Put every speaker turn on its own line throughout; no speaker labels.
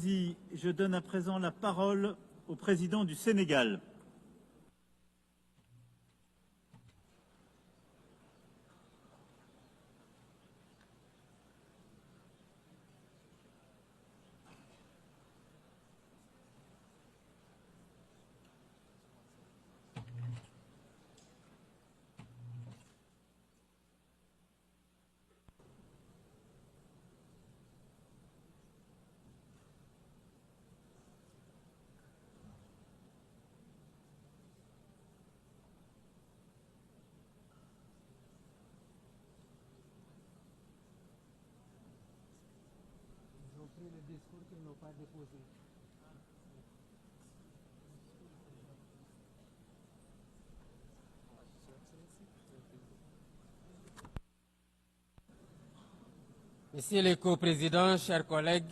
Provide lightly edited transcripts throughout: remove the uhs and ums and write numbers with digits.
Je donne à présent la parole au président du Sénégal.
Ils ont pris le discours qu'ils n'ont pas déposé. Messieurs les co-présidents, chers collègues,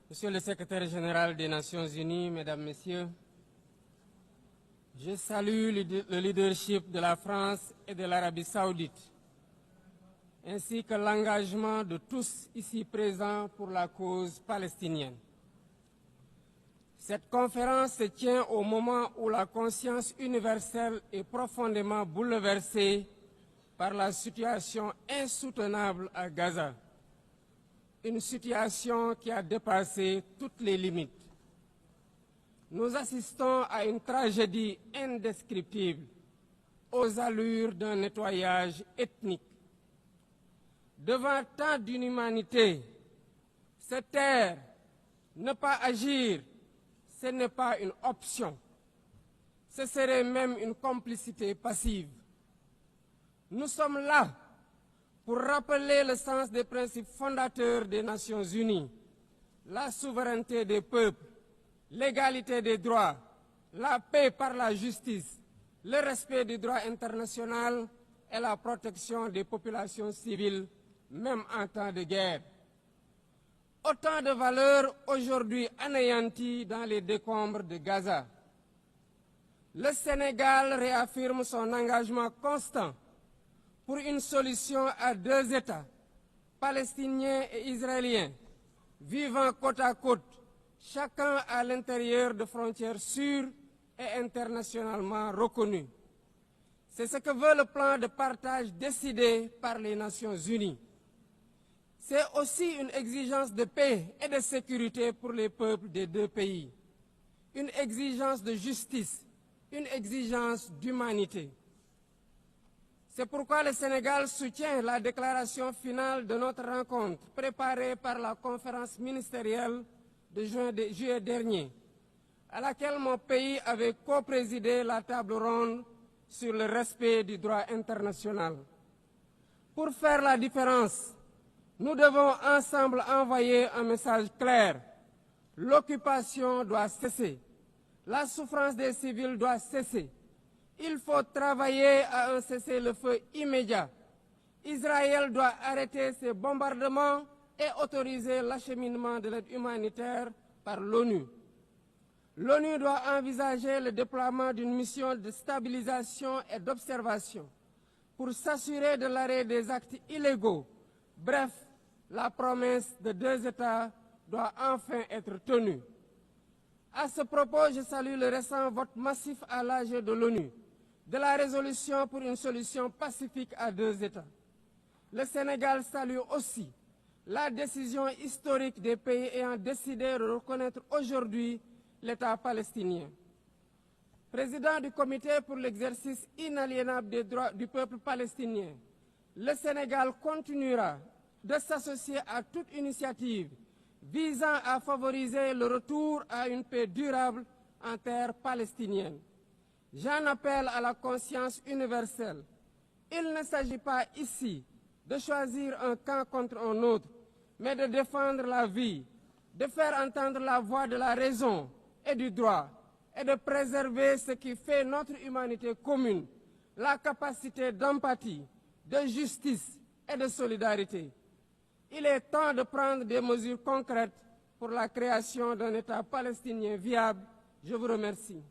Monsieur le secrétaire général des Nations Unies, Mesdames, Messieurs, je salue le leadership de la France et de l'Arabie Saoudite, ainsi que l'engagement de tous ici présents pour la cause palestinienne. Cette conférence se tient au moment où la conscience universelle est profondément bouleversée par la situation insoutenable à Gaza, une situation qui a dépassé toutes les limites. Nous assistons à une tragédie indescriptible, aux allures d'un nettoyage ethnique. Devant tant d'inhumanité, se taire, ne pas agir, ce n'est pas une option. Ce serait même une complicité passive. Nous sommes là pour rappeler le sens des principes fondateurs des Nations Unies, la souveraineté des peuples, l'égalité des droits, la paix par la justice, le respect du droit international et la protection des populations civiles, même en temps de guerre. Autant de valeurs aujourd'hui anéanties dans les décombres de Gaza. Le Sénégal réaffirme son engagement constant pour une solution à deux États, palestiniens et israéliens, vivant côte à côte, chacun à l'intérieur de frontières sûres et internationalement reconnues. C'est ce que veut le plan de partage décidé par les Nations Unies. C'est aussi une exigence de paix et de sécurité pour les peuples des deux pays, une exigence de justice, une exigence d'humanité. C'est pourquoi le Sénégal soutient la déclaration finale de notre rencontre préparée par la conférence ministérielle de juillet dernier, à laquelle mon pays avait co-présidé la table ronde sur le respect du droit international. Pour faire la différence, nous devons ensemble envoyer un message clair. L'occupation doit cesser. La souffrance des civils doit cesser. Il faut travailler à un cessez-le-feu immédiat. Israël doit arrêter ses bombardements et autoriser l'acheminement de l'aide humanitaire par l'ONU. L'ONU doit envisager le déploiement d'une mission de stabilisation et d'observation pour s'assurer de l'arrêt des actes illégaux. Bref, la promesse de deux États doit enfin être tenue. À ce propos, je salue le récent vote massif à l'AG de l'ONU de la résolution pour une solution pacifique à deux États. Le Sénégal salue aussi la décision historique des pays ayant décidé de reconnaître aujourd'hui l'État palestinien. Président du Comité pour l'exercice inaliénable des droits du peuple palestinien, le Sénégal continuera de s'associer à toute initiative visant à favoriser le retour à une paix durable en terre palestinienne. J'en appelle à la conscience universelle. Il ne s'agit pas ici de choisir un camp contre un autre, mais de défendre la vie, de faire entendre la voix de la raison et du droit, et de préserver ce qui fait notre humanité commune, la capacité d'empathie, de justice et de solidarité. Il est temps de prendre des mesures concrètes pour la création d'un État palestinien viable. Je vous remercie.